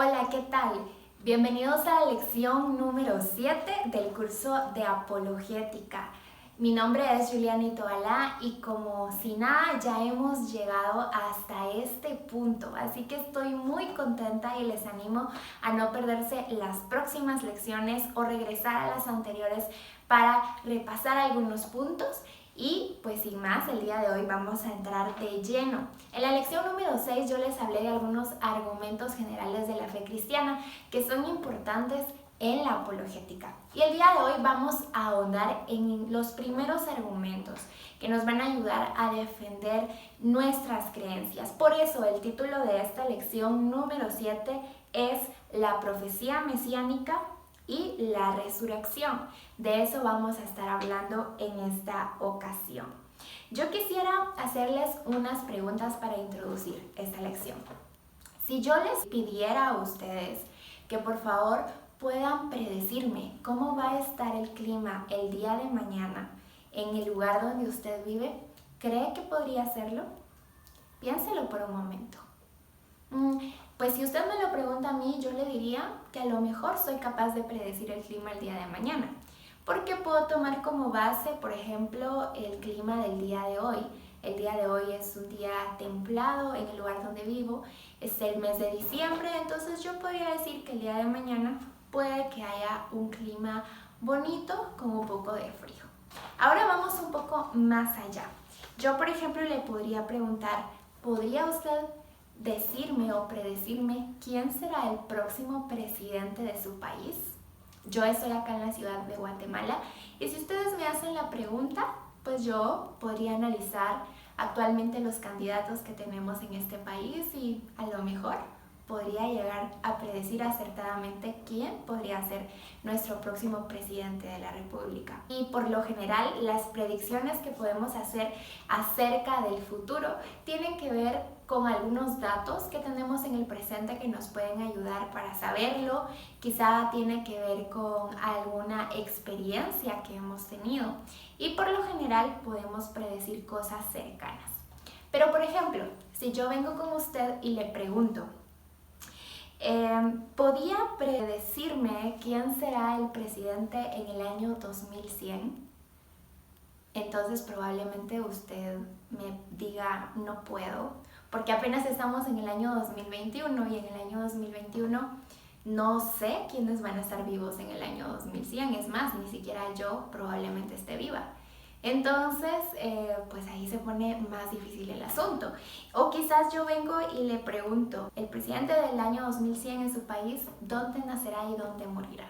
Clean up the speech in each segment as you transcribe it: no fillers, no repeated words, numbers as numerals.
Hola, ¿qué tal? Bienvenidos a la lección número 7 del curso de apologética. Mi nombre es Juliana Tobalá y como si nada ya hemos llegado hasta este punto, así que estoy muy contenta y les animo a no perderse las próximas lecciones o regresar a las anteriores para repasar algunos puntos. Y pues sin más, el día de hoy vamos a entrar de lleno. En la lección número 6 yo les hablé de algunos argumentos generales de la fe cristiana que son importantes en la apologética. Y el día de hoy vamos a ahondar en los primeros argumentos que nos van a ayudar a defender nuestras creencias. Por eso el título de esta lección número 7 es La profecía mesiánica y la resurrección. De eso vamos a estar hablando en esta ocasión. Yo quisiera hacerles unas preguntas para introducir esta lección. Si yo les pidiera a ustedes que por favor puedan predecirme cómo va a estar el clima el día de mañana en el lugar donde usted vive, ¿cree que podría hacerlo? Piénselo por un momento. Pues si usted me lo pregunta a mí, yo le diría que a lo mejor soy capaz de predecir el clima el día de mañana, porque puedo tomar como base, por ejemplo, el clima del día de hoy. El día de hoy es un día templado en el lugar donde vivo, es el mes de diciembre, entonces yo podría decir que el día de mañana puede que haya un clima bonito con un poco de frío. Ahora vamos un poco más allá. Yo, por ejemplo, le podría preguntar, ¿podría usted decirme o predecirme quién será el próximo presidente de su país? Yo estoy acá en la ciudad de Guatemala y si ustedes me hacen la pregunta, pues yo podría analizar actualmente los candidatos que tenemos en este país y a lo mejor podría llegar a predecir acertadamente quién podría ser nuestro próximo presidente de la República. Y por lo general, las predicciones que podemos hacer acerca del futuro tienen que ver con algunos datos que tenemos en el presente que nos pueden ayudar para saberlo. Quizá tiene que ver con alguna experiencia que hemos tenido. Y por lo general podemos predecir cosas cercanas. Pero por ejemplo, si yo vengo con usted y le pregunto, ¿podía predecirme quién será el presidente en el año 2100? Entonces probablemente usted me diga no puedo, porque apenas estamos en el año 2021 y en el año 2021 no sé quiénes van a estar vivos en el año 2100, es más, ni siquiera yo probablemente esté viva. Entonces, pues ahí se pone más difícil el asunto. O quizás yo vengo y le pregunto, el presidente del año 2100 en su país, ¿dónde nacerá y dónde morirá?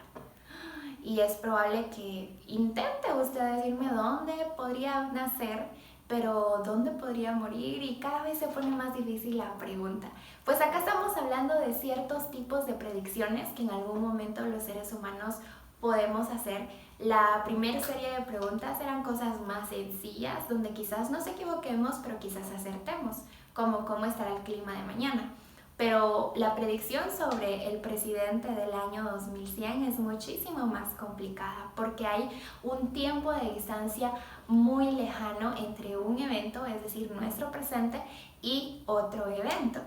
Y es probable que intente usted decirme dónde podría nacer, pero dónde podría morir, y cada vez se pone más difícil la pregunta. Pues acá estamos hablando de ciertos tipos de predicciones que en algún momento los seres humanos podemos hacer. La primera serie de preguntas eran cosas más sencillas, donde quizás nos equivoquemos, pero quizás acertemos, como cómo estará el clima de mañana. Pero la predicción sobre el presidente del año 2100 es muchísimo más complicada porque hay un tiempo de distancia muy lejano entre un evento, es decir, nuestro presente, y otro evento.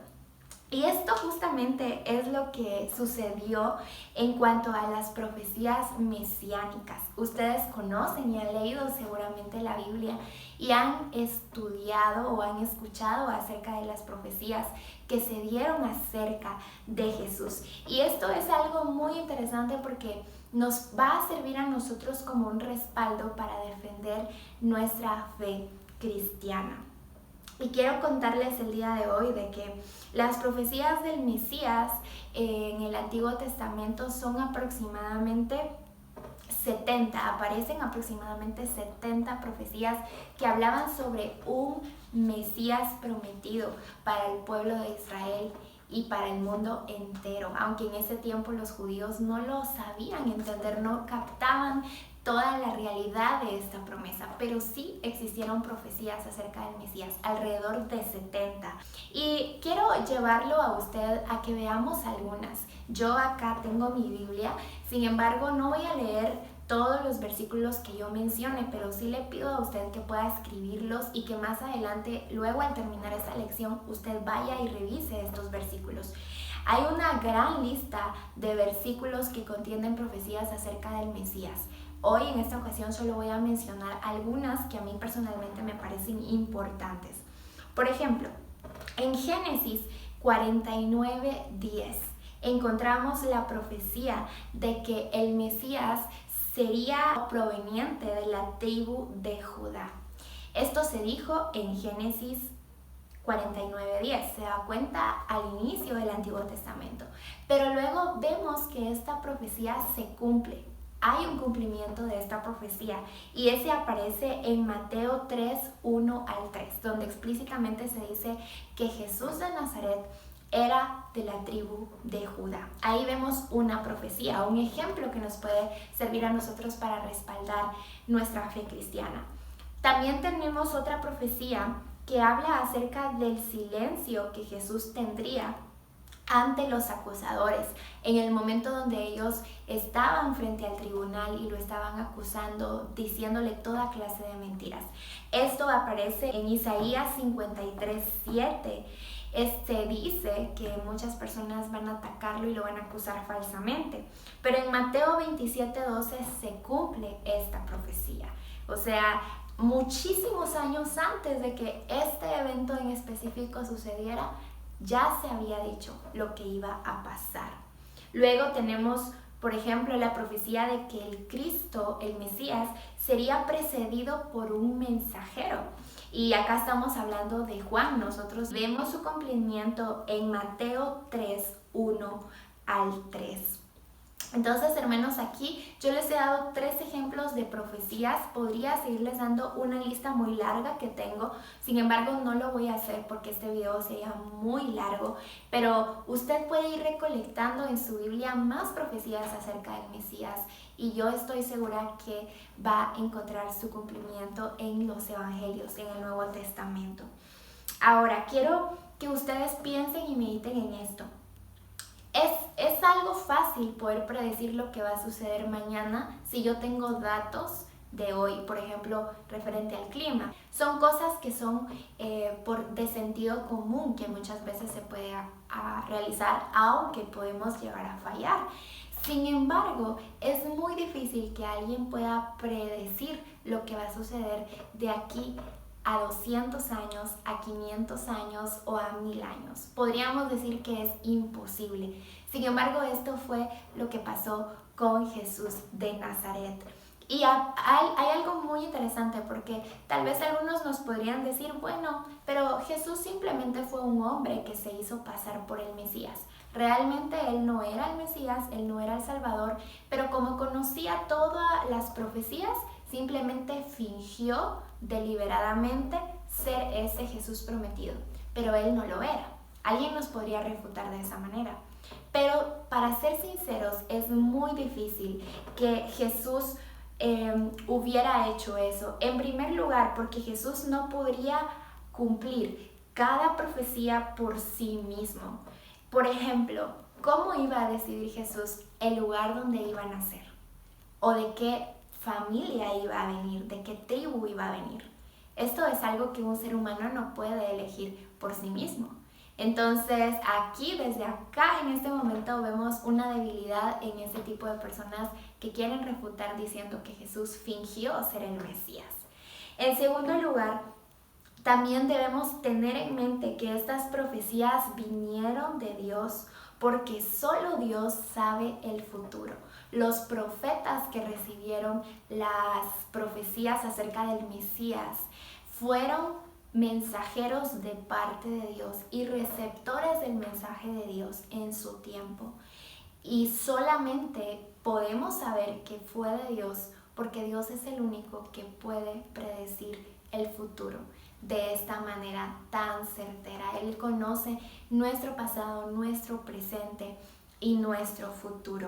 Y esto justamente es lo que sucedió en cuanto a las profecías mesiánicas. Ustedes conocen y han leído seguramente la Biblia y han estudiado o han escuchado acerca de las profecías que se dieron acerca de Jesús. Y esto es algo muy interesante porque nos va a servir a nosotros como un respaldo para defender nuestra fe cristiana. Y quiero contarles el día de hoy de que las profecías del Mesías en el Antiguo Testamento son aproximadamente 70, aparecen aproximadamente 70 profecías que hablaban sobre un Mesías prometido para el pueblo de Israel y para el mundo entero, aunque en ese tiempo los judíos no lo sabían entender, no captaban toda la realidad de esta promesa, pero sí existieron profecías acerca del Mesías, alrededor de 70. Y quiero llevarlo a usted a que veamos algunas. Yo acá tengo mi Biblia, sin embargo no voy a leer todos los versículos que yo mencione, pero sí le pido a usted que pueda escribirlos y que más adelante, luego al terminar esta lección, usted vaya y revise estos versículos. Hay una gran lista de versículos que contienen profecías acerca del Mesías. Hoy en esta ocasión solo voy a mencionar algunas que a mí personalmente me parecen importantes. Por ejemplo, en Génesis 49:10 encontramos la profecía de que el Mesías sería proveniente de la tribu de Judá. Esto se dijo en Génesis 49:10, se da cuenta al inicio del Antiguo Testamento. Pero luego vemos que esta profecía se cumple. Hay un cumplimiento de esta profecía y ese aparece en Mateo 3:1-3, donde explícitamente se dice que Jesús de Nazaret era de la tribu de Judá. Ahí vemos una profecía, un ejemplo que nos puede servir a nosotros para respaldar nuestra fe cristiana. También tenemos otra profecía que habla acerca del silencio que Jesús tendría ante los acusadores, en el momento donde ellos estaban frente al tribunal y lo estaban acusando, diciéndole toda clase de mentiras. Esto aparece en Isaías 53:7. Dice que muchas personas van a atacarlo y lo van a acusar falsamente, pero en Mateo 27:12 se cumple esta profecía. O sea, muchísimos años antes de que este evento en específico sucediera, ya se había dicho lo que iba a pasar. Luego tenemos, por ejemplo, la profecía de que el Cristo, el Mesías, sería precedido por un mensajero. Y acá estamos hablando de Juan. Nosotros vemos su cumplimiento en Mateo 3:1-3. Entonces, hermanos, aquí yo les he dado 3 ejemplos de profecías. Podría seguirles dando una lista muy larga que tengo. Sin embargo, no lo voy a hacer porque este video sería muy largo. Pero usted puede ir recolectando en su Biblia más profecías acerca del Mesías. Y yo estoy segura que va a encontrar su cumplimiento en los Evangelios, en el Nuevo Testamento. Ahora, quiero que ustedes piensen y mediten en esto. Es algo fácil poder predecir lo que va a suceder mañana si yo tengo datos de hoy, por ejemplo, referente al clima. Son cosas que son de sentido común que muchas veces se puede realizar, aunque podemos llegar a fallar. Sin embargo, es muy difícil que alguien pueda predecir lo que va a suceder de aquí a 200 años, a 500 años o a 1000 años. Podríamos decir que es imposible. Sin embargo, esto fue lo que pasó con Jesús de Nazaret. Y hay algo muy interesante porque tal vez algunos nos podrían decir, bueno, pero Jesús simplemente fue un hombre que se hizo pasar por el Mesías. Realmente él no era el Mesías, él no era el Salvador, pero como conocía todas las profecías, simplemente fingió deliberadamente ser ese Jesús prometido, pero él no lo era. Alguien nos podría refutar de esa manera. Pero para ser sinceros, es muy difícil que Jesús hubiera hecho eso. En primer lugar, porque Jesús no podría cumplir cada profecía por sí mismo. Por ejemplo, ¿cómo iba a decidir Jesús el lugar donde iba a nacer? ¿O de qué familia iba a venir? ¿De qué tribu iba a venir? Esto es algo que un ser humano no puede elegir por sí mismo. Entonces, aquí, desde acá, en este momento, vemos una debilidad en este tipo de personas que quieren refutar diciendo que Jesús fingió ser el Mesías. En segundo lugar, también debemos tener en mente que estas profecías vinieron de Dios porque solo Dios sabe el futuro. Los profetas que recibieron las profecías acerca del Mesías fueron mensajeros de parte de Dios y receptores del mensaje de Dios en su tiempo. Y solamente podemos saber que fue de Dios porque Dios es el único que puede predecir el futuro de esta manera tan certera. Él conoce nuestro pasado, nuestro presente y nuestro futuro.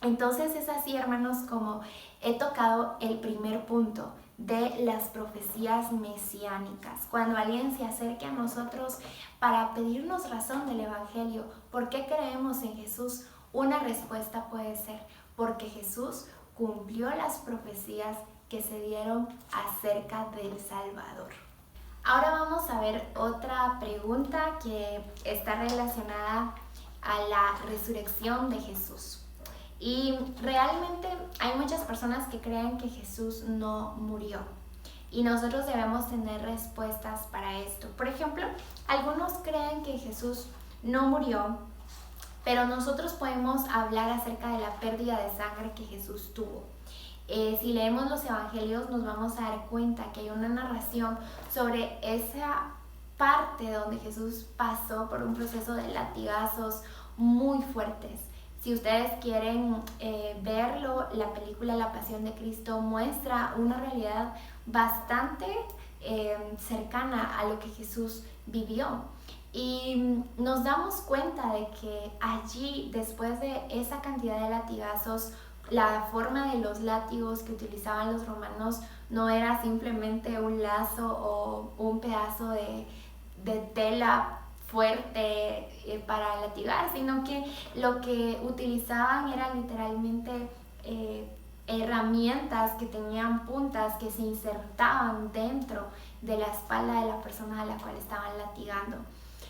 Entonces es así, hermanos, como he tocado el primer punto de las profecías mesiánicas. Cuando alguien se acerque a nosotros para pedirnos razón del Evangelio, ¿por qué creemos en Jesús? Una respuesta puede ser porque Jesús cumplió las profecías que se dieron acerca del Salvador. Ahora vamos a ver otra pregunta que está relacionada a la resurrección de Jesús. Y realmente hay muchas personas que creen que Jesús no murió. Y nosotros debemos tener respuestas para esto. Por ejemplo, algunos creen que Jesús no murió, pero nosotros podemos hablar acerca de la pérdida de sangre que Jesús tuvo. Si leemos los evangelios nos vamos a dar cuenta que hay una narración sobre esa parte donde Jesús pasó por un proceso de latigazos muy fuertes. Si ustedes quieren verlo, la película La Pasión de Cristo muestra una realidad bastante cercana a lo que Jesús vivió. Y nos damos cuenta de que allí, después de esa cantidad de latigazos, la forma de los látigos que utilizaban los romanos no era simplemente un lazo o un pedazo de tela fuerte para latigar, sino que lo que utilizaban era literalmente herramientas que tenían puntas que se insertaban dentro de la espalda de la persona a la cual estaban latigando.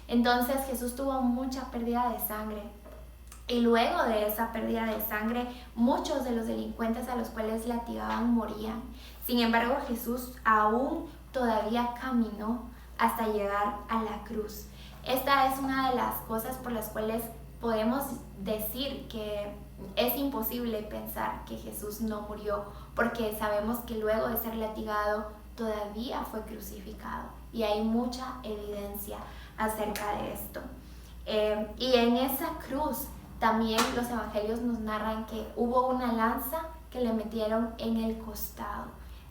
Entonces Jesús tuvo mucha pérdida de sangre. Y luego de esa pérdida de sangre, muchos de los delincuentes a los cuales latigaban morían. Sin embargo, Jesús aún todavía caminó hasta llegar a la cruz. Esta es una de las cosas por las cuales podemos decir que es imposible pensar que Jesús no murió, porque sabemos que luego de ser latigado todavía fue crucificado y hay mucha evidencia acerca de esto. Y en esa cruz también los evangelios nos narran que hubo una lanza que le metieron en el costado.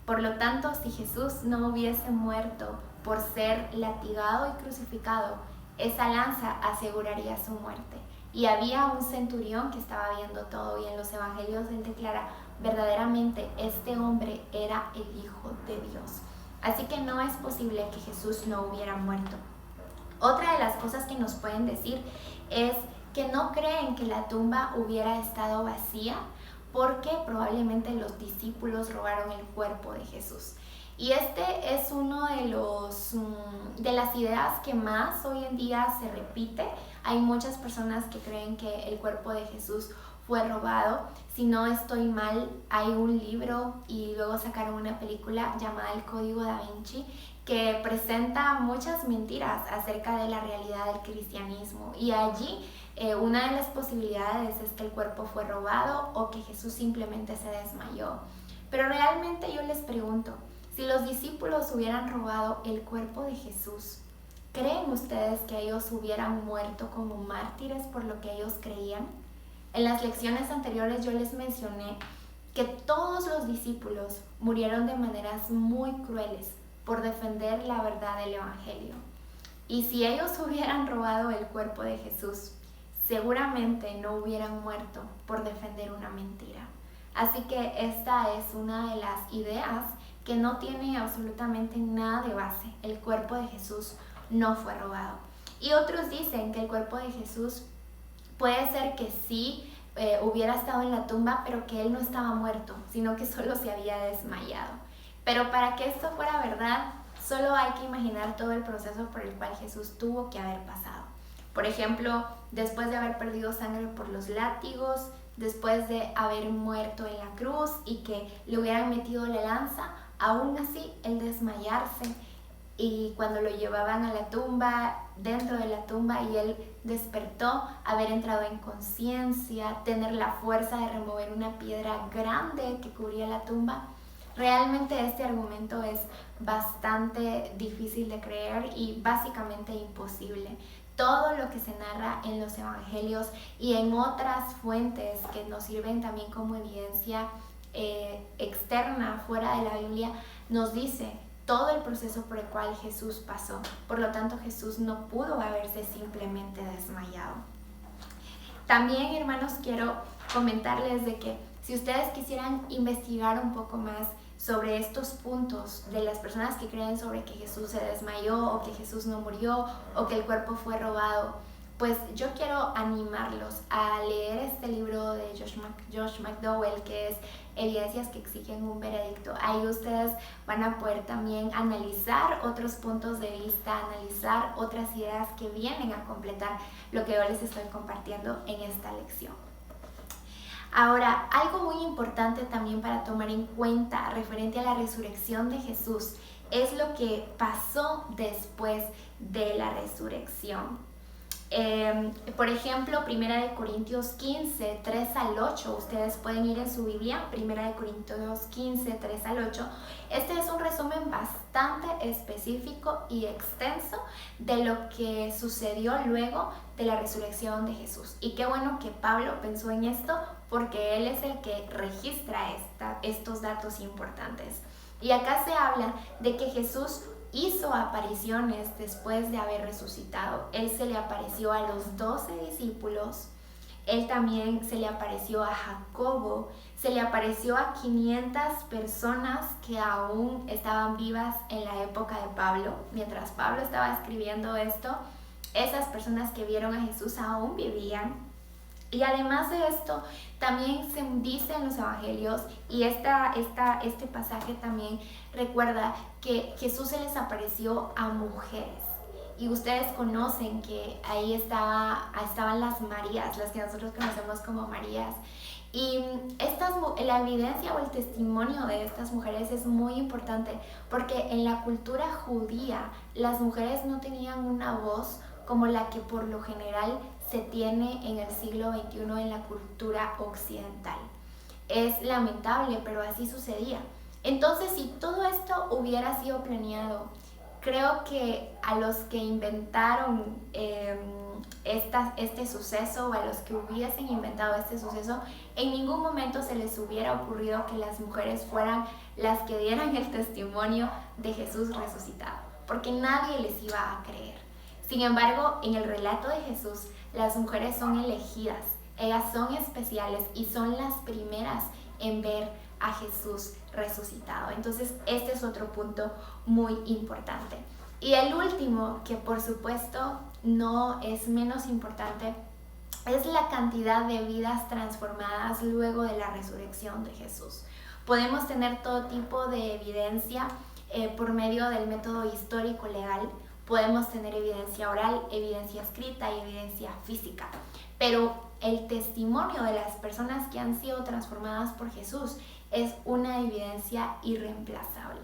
Por lo tanto, si Jesús no hubiese muerto por ser latigado y crucificado, esa lanza aseguraría su muerte. Y había un centurión que estaba viendo todo, y en los evangelios él declara: verdaderamente este hombre era el Hijo de Dios. Así que no es posible que Jesús no hubiera muerto. Otra de las cosas que nos pueden decir es que no creen que la tumba hubiera estado vacía, porque probablemente los discípulos robaron el cuerpo de Jesús. Y este es uno de las ideas que más hoy en día se repite. Hay muchas personas que creen que el cuerpo de Jesús fue robado. Si no estoy mal, hay un libro y luego sacaron una película llamada El Código Da Vinci, que presenta muchas mentiras acerca de la realidad del cristianismo. Y allí una de las posibilidades es que el cuerpo fue robado o que Jesús simplemente se desmayó. Pero realmente yo les pregunto, si los discípulos hubieran robado el cuerpo de Jesús, ¿creen ustedes que ellos hubieran muerto como mártires por lo que ellos creían? En las lecciones anteriores yo les mencioné que todos los discípulos murieron de maneras muy crueles por defender la verdad del Evangelio. Y si ellos hubieran robado el cuerpo de Jesús, seguramente no hubieran muerto por defender una mentira. Así que esta es una de las ideas que no tiene absolutamente nada de base. El cuerpo de Jesús no fue robado. Y otros dicen que el cuerpo de Jesús puede ser que sí hubiera estado en la tumba, pero que él no estaba muerto, sino que solo se había desmayado. Pero para que esto fuera verdad, solo hay que imaginar todo el proceso por el cual Jesús tuvo que haber pasado. Por ejemplo, después de haber perdido sangre por los látigos, después de haber muerto en la cruz y que le hubieran metido la lanza, aún así el desmayarse, y cuando lo llevaban a la tumba, dentro de la tumba, y él despertó, haber entrado en conciencia, tener la fuerza de remover una piedra grande que cubría la tumba. Realmente este argumento es bastante difícil de creer y básicamente imposible. Todo lo que se narra en los evangelios y en otras fuentes que nos sirven también como evidencia externa fuera de la Biblia nos dice todo el proceso por el cual Jesús pasó. Por lo tanto, Jesús no pudo haberse simplemente desmayado. También, hermanos, quiero comentarles de que si ustedes quisieran investigar un poco más sobre estos puntos de las personas que creen sobre que Jesús se desmayó o que Jesús no murió o que el cuerpo fue robado, pues yo quiero animarlos a leer este libro de Josh McDowell, que es Evidencias que exigen un veredicto. Ahí ustedes van a poder también analizar otros puntos de vista, analizar otras ideas que vienen a completar lo que yo les estoy compartiendo en esta lección. Ahora, algo muy importante también para tomar en cuenta referente a la resurrección de Jesús es lo que pasó después de la resurrección. Por ejemplo, 1 Corintios 15, 3 al 8, ustedes pueden ir en su Biblia, 1 Corintios 15, 3 al 8. Este es un resumen bastante específico y extenso de lo que sucedió luego de la resurrección de Jesús. Y qué bueno que Pablo pensó en esto, porque él es el que registra estos datos importantes. Y acá se habla de que Jesús hizo apariciones después de haber resucitado. Él se le apareció a los 12 discípulos, él también se le apareció a Jacobo, se le apareció a 500 personas que aún estaban vivas en la época de Pablo. Mientras Pablo estaba escribiendo esto, esas personas que vieron a Jesús aún vivían. Y además de esto, también se dice en los evangelios, y este pasaje también recuerda que Jesús se les apareció a mujeres. Y ustedes conocen que ahí estaban las Marías, las que nosotros conocemos como Marías. Y la evidencia o el testimonio de estas mujeres es muy importante, porque en la cultura judía las mujeres no tenían una voz como la que por lo general se tiene en el siglo XXI en la cultura occidental. Es lamentable, pero así sucedía. Entonces, si todo esto hubiera sido planeado, creo que a los que inventaron este suceso, o a los que hubiesen inventado este suceso, en ningún momento se les hubiera ocurrido que las mujeres fueran las que dieran el testimonio de Jesús resucitado, porque nadie les iba a creer. Sin embargo, en el relato de Jesús, las mujeres son elegidas, ellas son especiales y son las primeras en ver a Jesús resucitado. Entonces, este es otro punto muy importante. Y el último, que por supuesto no es menos importante, es la cantidad de vidas transformadas luego de la resurrección de Jesús. Podemos tener todo tipo de evidencia por medio del método histórico legal. Podemos tener evidencia oral, evidencia escrita y evidencia física. Pero el testimonio de las personas que han sido transformadas por Jesús es una evidencia irreemplazable.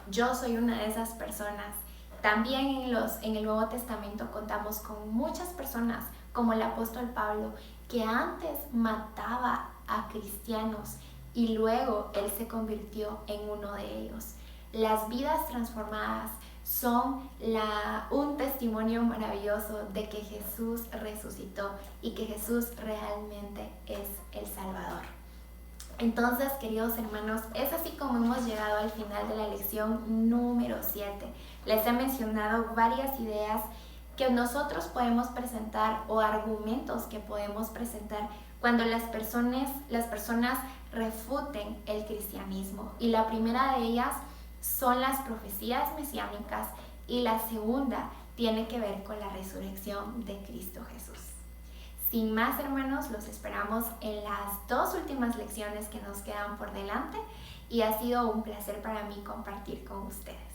Yo soy una de esas personas. También en el Nuevo Testamento contamos con muchas personas, como el apóstol Pablo, que antes mataba a cristianos y luego él se convirtió en uno de ellos. Las vidas transformadas son un testimonio maravilloso de que Jesús resucitó y que Jesús realmente es el Salvador. Entonces, queridos hermanos, es así como hemos llegado al final de la lección número 7. Les he mencionado varias ideas que nosotros podemos presentar o argumentos que podemos presentar cuando las personas refuten el cristianismo. Y la primera de ellas son las profecías mesiánicas y la segunda tiene que ver con la resurrección de Cristo Jesús. Sin más, hermanos, los esperamos en las 2 últimas lecciones que nos quedan por delante y ha sido un placer para mí compartir con ustedes.